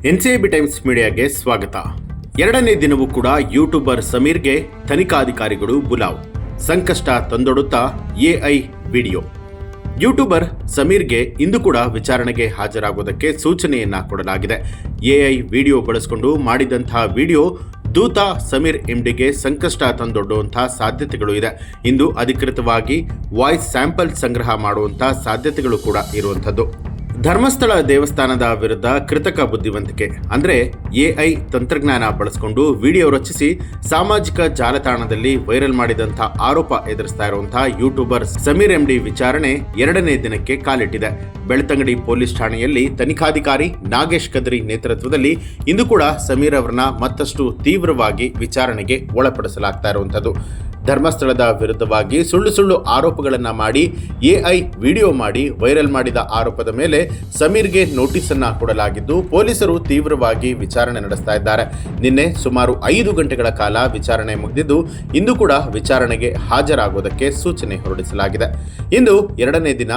NCB times ಮೀಡಿಯಾಗೆ ಸ್ವಾಗತ. ಎರಡನೇ ದಿನವೂ ಕೂಡ ಯೂಟ್ಯೂಬರ್ ಸಮೀರ್ಗೆ ತನಿಖಾಧಿಕಾರಿಗಳು ಬುಲಾವ್. ಸಂಕಷ್ಟ ತಂದೊಡುತ್ತಾ ಎಐ ವಿಡಿಯೋ. ಯೂಟ್ಯೂಬರ್ ಸಮೀರ್ಗೆ ಇಂದು ಕೂಡ ವಿಚಾರಣೆಗೆ ಹಾಜರಾಗುವುದಕ್ಕೆ ಸೂಚನೆಯನ್ನ ಕೊಡಲಾಗಿದೆ. ಎಐ ವಿಡಿಯೋ ಬಳಸಿಕೊಂಡು ಮಾಡಿದಂತಹ ವಿಡಿಯೋ ದೂತ ಸಮೀರ್ ಎಂಡಿಗೆ ಸಂಕಷ್ಟ ತಂದೊಡ್ಡುವಂತಹ ಸಾಧ್ಯತೆಗಳು ಇದೆ. ಇಂದು ಅಧಿಕೃತವಾಗಿ ವಾಯ್ಸ್ ಸ್ಯಾಂಪಲ್ ಸಂಗ್ರಹ ಮಾಡುವಂತಹ ಸಾಧ್ಯತೆಗಳು ಕೂಡ ಇರುವಂಥದ್ದು. ಧರ್ಮಸ್ಥಳ ದೇವಸ್ಥಾನದ ವಿರುದ್ಧ ಕೃತಕ ಬುದ್ಧಿವಂತಿಕೆ ಅಂದರೆ ಎಐ ತಂತ್ರಜ್ಞಾನ ಬಳಸಿಕೊಂಡು ವಿಡಿಯೋ ರಚಿಸಿ ಸಾಮಾಜಿಕ ಜಾಲತಾಣದಲ್ಲಿ ವೈರಲ್ ಮಾಡಿದಂಥ ಆರೋಪ ಎದುರಿಸ್ತಾ ಇರುವಂತಹ ಯೂಟ್ಯೂಬರ್ ಸಮೀರ್ ಎಂಡಿ ವಿಚಾರಣೆ ಎರಡನೇ ದಿನಕ್ಕೆ ಕಾಲಿಟ್ಟಿದೆ. ಬೆಳ್ತಂಗಡಿ ಪೊಲೀಸ್ ಠಾಣೆಯಲ್ಲಿ ತನಿಖಾಧಿಕಾರಿ ನಾಗೇಶ್ ಕದ್ರಿ ನೇತೃತ್ವದಲ್ಲಿ ಇಂದು ಕೂಡ ಸಮೀರ್ ಅವರನ್ನ ಮತ್ತಷ್ಟು ತೀವ್ರವಾಗಿ ವಿಚಾರಣೆಗೆ ಒಳಪಡಿಸಲಾಗ್ತಾ ಇರುವಂಥದ್ದು. ಧರ್ಮಸ್ಥಳದ ವಿರುದ್ಧವಾಗಿ ಸುಳ್ಳು ಆರೋಪಗಳನ್ನು ಮಾಡಿ ಎಐ ವಿಡಿಯೋ ಮಾಡಿ ವೈರಲ್ ಮಾಡಿದ ಆರೋಪದ ಮೇಲೆ ಸಮೀರ್ಗೆ ನೋಟಿಸ್ ಅನ್ನ ಕೊಡಲಾಗಿದ್ದು ಪೊಲೀಸರು ತೀವ್ರವಾಗಿ ವಿಚಾರಣೆ ನಡೆಸ್ತಾ ಇದ್ದಾರೆ. ನಿನ್ನೆ ಸುಮಾರು 5 ಗಂಟೆಗಳ ಕಾಲ ವಿಚಾರಣೆ ಮುಗಿದಿದ್ದು ಇಂದು ಕೂಡ ವಿಚಾರಣೆಗೆ ಹಾಜರಾಗುವುದಕ್ಕೆ ಸೂಚನೆ ಹೊರಡಿಸಲಾಗಿದೆ. ಇಂದು ಎರಡನೇ ದಿನ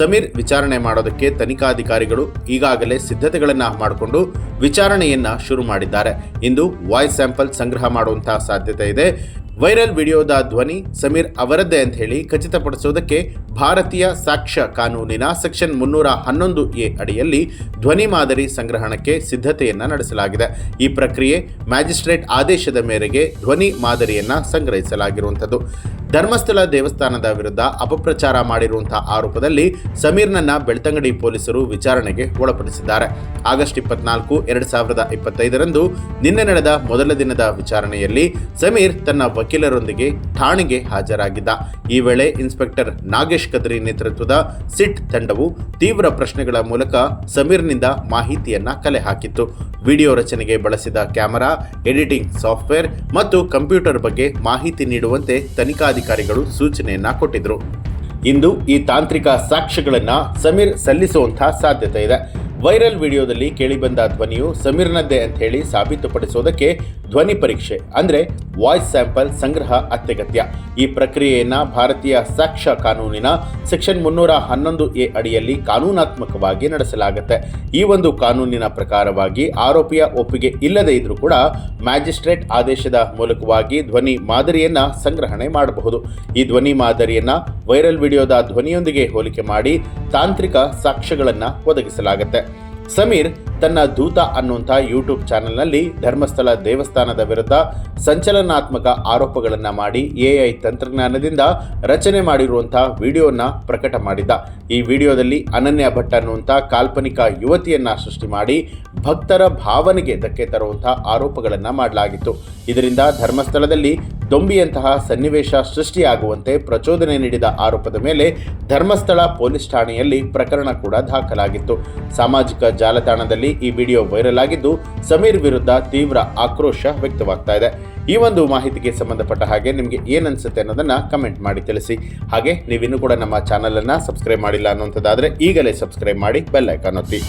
ಸಮೀರ್ ವಿಚಾರಣೆ ಮಾಡೋದಕ್ಕೆ ತನಿಖಾಧಿಕಾರಿಗಳು ಈಗಾಗಲೇ ಸಿದ್ಧತೆಗಳನ್ನು ಮಾಡಿಕೊಂಡು ವಿಚಾರಣೆಯನ್ನ ಶುರು ಮಾಡಿದ್ದಾರೆ. ಇಂದು ವಾಯ್ಸ್ ಸ್ಯಾಂಪಲ್ ಸಂಗ್ರಹ ಮಾಡುವಂತಹ ಸಾಧ್ಯತೆ ಇದೆ. ವೈರಲ್ ವಿಡಿಯೋದ ಧ್ವನಿ ಸಮೀರ್ ಅವರದ್ದೇ ಅಂತ ಹೇಳಿ ಖಚಿತಪಡಿಸುವುದಕ್ಕೆ ಭಾರತೀಯ ಸಾಕ್ಷ್ಯ ಕಾನೂನಿನ ಸೆಕ್ಷನ್ 311A ಅಡಿಯಲ್ಲಿ ಧ್ವನಿ ಮಾದರಿ ಸಂಗ್ರಹಣಕ್ಕೆ ಸಿದ್ಧತೆಯನ್ನ ನಡೆಸಲಾಗಿದೆ. ಈ ಪ್ರಕ್ರಿಯೆ ಮ್ಯಾಜಿಸ್ಟ್ರೇಟ್ ಆದೇಶದ ಮೇರೆಗೆ ಧ್ವನಿ ಮಾದರಿಯನ್ನ ಸಂಗ್ರಹಿಸಲಾಗಿರುವಂಥದ್ದು. ಧರ್ಮಸ್ಥಳ ದೇವಸ್ಥಾನದ ವಿರುದ್ಧ ಅಪಪ್ರಚಾರ ಮಾಡಿರುವಂತಹ ಆರೋಪದಲ್ಲಿ ಸಮೀರ್ನನ್ನ ಬೆಳ್ತಂಗಡಿ ಪೊಲೀಸರು ವಿಚಾರಣೆಗೆ ಒಳಪಡಿಸಿದ್ದಾರೆ. ಆಗಸ್ಟ್ 24, 2025ರಂದು ನಿನ್ನೆ ನಡೆದ ಮೊದಲ ದಿನದ ವಿಚಾರಣೆಯಲ್ಲಿ ಸಮೀರ್ ತನ್ನ ವಕೀಲರೊಂದಿಗೆ ಠಾಣೆಗೆ ಹಾಜರಾಗಿದ್ದ. ಈ ವೇಳೆ ಇನ್ಸ್ಪೆಕ್ಟರ್ ನಾಗೇಶ್ ಕದ್ರಿ ನೇತೃತ್ವದ ಸಿಟ್ ತಂಡವು ತೀವ್ರ ಪ್ರಶ್ನೆಗಳ ಮೂಲಕ ಸಮೀರ್ನಿಂದ ಮಾಹಿತಿಯನ್ನ ಕಲೆ ಹಾಕಿತ್ತು. ವಿಡಿಯೋ ರಚನೆಗೆ ಬಳಸಿದ ಕ್ಯಾಮೆರಾ, ಎಡಿಟಿಂಗ್ ಸಾಫ್ಟ್ವೇರ್ ಮತ್ತು ಕಂಪ್ಯೂಟರ್ ಬಗ್ಗೆ ಮಾಹಿತಿ ನೀಡುವಂತೆ ತನಿಖಾಧಿಕಾರಿಗಳು ಸೂಚನೆಯನ್ನ ಕೊಟ್ಟಿದ್ರು. ಇಂದು ಈ ತಾಂತ್ರಿಕ ಸಾಕ್ಷ್ಯಗಳನ್ನು ಸಮೀರ್ ಸಲ್ಲಿಸುವಂತಹ ಸಾಧ್ಯತೆ ಇದೆ. ವೈರಲ್ ವಿಡಿಯೋದಲ್ಲಿ ಕೇಳಿಬಂದ ಧ್ವನಿಯು ಸಮೀರ್ನದ್ದೇ ಅಂತ ಹೇಳಿ ಸಾಬೀತುಪಡಿಸುವುದಕ್ಕೆ ಧ್ವನಿ ಪರೀಕ್ಷೆ ಅಂದರೆ ವಾಯ್ಸ್ ಸ್ಯಾಂಪಲ್ ಸಂಗ್ರಹ ಅತ್ಯಗತ್ಯ. ಈ ಪ್ರಕ್ರಿಯೆಯನ್ನು ಭಾರತೀಯ ಸಾಕ್ಷ್ಯ ಕಾನೂನಿನ ಸೆಕ್ಷನ್ 311A ಅಡಿಯಲ್ಲಿ ಕಾನೂನಾತ್ಮಕವಾಗಿ ನಡೆಸಲಾಗುತ್ತೆ. ಈ ಒಂದು ಕಾನೂನಿನ ಪ್ರಕಾರವಾಗಿ ಆರೋಪಿಯ ಒಪ್ಪಿಗೆ ಇಲ್ಲದೇ ಇದ್ರೂ ಕೂಡ ಮ್ಯಾಜಿಸ್ಟ್ರೇಟ್ ಆದೇಶದ ಮೂಲಕವಾಗಿ ಧ್ವನಿ ಮಾದರಿಯನ್ನ ಸಂಗ್ರಹಣೆ ಮಾಡಬಹುದು. ಈ ಧ್ವನಿ ಮಾದರಿಯನ್ನ ವೈರಲ್ ವಿಡಿಯೋದ ಧ್ವನಿಯೊಂದಿಗೆ ಹೋಲಿಕೆ ಮಾಡಿ ತಾಂತ್ರಿಕ ಸಾಕ್ಷ್ಯಗಳನ್ನು ಒದಗಿಸಲಾಗುತ್ತೆ. ಸಮೀರ್ ತನ್ನ ದೂತ ಅನ್ನುವಂಥ ಯೂಟ್ಯೂಬ್ ಚಾನೆಲ್ನಲ್ಲಿ ಧರ್ಮಸ್ಥಳ ದೇವಸ್ಥಾನದ ವಿರುದ್ಧ ಸಂಚಲನಾತ್ಮಕ ಆರೋಪಗಳನ್ನು ಮಾಡಿ ಎಐ ತಂತ್ರಜ್ಞಾನದಿಂದ ರಚನೆ ಮಾಡಿರುವಂತಹ ವಿಡಿಯೋನ ಪ್ರಕಟ ಮಾಡಿದ್ದ. ಈ ವಿಡಿಯೋದಲ್ಲಿ ಅನನ್ಯ ಭಟ್ ಅನ್ನುವಂಥ ಕಾಲ್ಪನಿಕ ಯುವತಿಯನ್ನ ಸೃಷ್ಟಿ ಮಾಡಿ ಭಕ್ತರ ಭಾವನೆಗೆ ಧಕ್ಕೆ ತರುವಂತಹ ಆರೋಪಗಳನ್ನು ಮಾಡಲಾಗಿತ್ತು. ಇದರಿಂದ ಧರ್ಮಸ್ಥಳದಲ್ಲಿ ದೊಂಬಿಯಂತಹ ಸನ್ನಿವೇಶ ಸೃಷ್ಟಿಯಾಗುವಂತೆ ಪ್ರಚೋದನೆ ನೀಡಿದ ಆರೋಪದ ಮೇಲೆ ಧರ್ಮಸ್ಥಳ ಪೊಲೀಸ್ ಠಾಣೆಯಲ್ಲಿ ಪ್ರಕರಣ ಕೂಡ ದಾಖಲಾಗಿತ್ತು. ಸಾಮಾಜಿಕ ಜಾಲತಾಣದಲ್ಲಿ ಈ ವಿಡಿಯೋ ವೈರಲ್ ಆಗಿದ್ದು ಸಮೀರ್ ವಿರುದ್ಧ ತೀವ್ರ ಆಕ್ರೋಶ ವ್ಯಕ್ತವಾಗ್ತಾ ಇದೆ. ಈ ಒಂದು ಮಾಹಿತಿಗೆ ಸಂಬಂಧಪಟ್ಟ ಹಾಗೆ ನಿಮಗೆ ಏನನ್ಸುತ್ತೆ ಅನ್ನೋದನ್ನ ಕಮೆಂಟ್ ಮಾಡಿ ತಿಳಿಸಿ. ಹಾಗೆ ನೀವಿನ್ನೂ ಕೂಡ ನಮ್ಮ ಚಾನಲ್ ಅನ್ನ ಸಬ್ಸ್ಕ್ರೈಬ್ ಮಾಡಿಲ್ಲ ಅನ್ನುವಂಥದ್ದಾದ್ರೆ ಈಗಲೇ ಸಬ್ಸ್ಕ್ರೈಬ್ ಮಾಡಿ ಬೆಲ್ ಐಕಾನ್ ಒತ್ತಿ.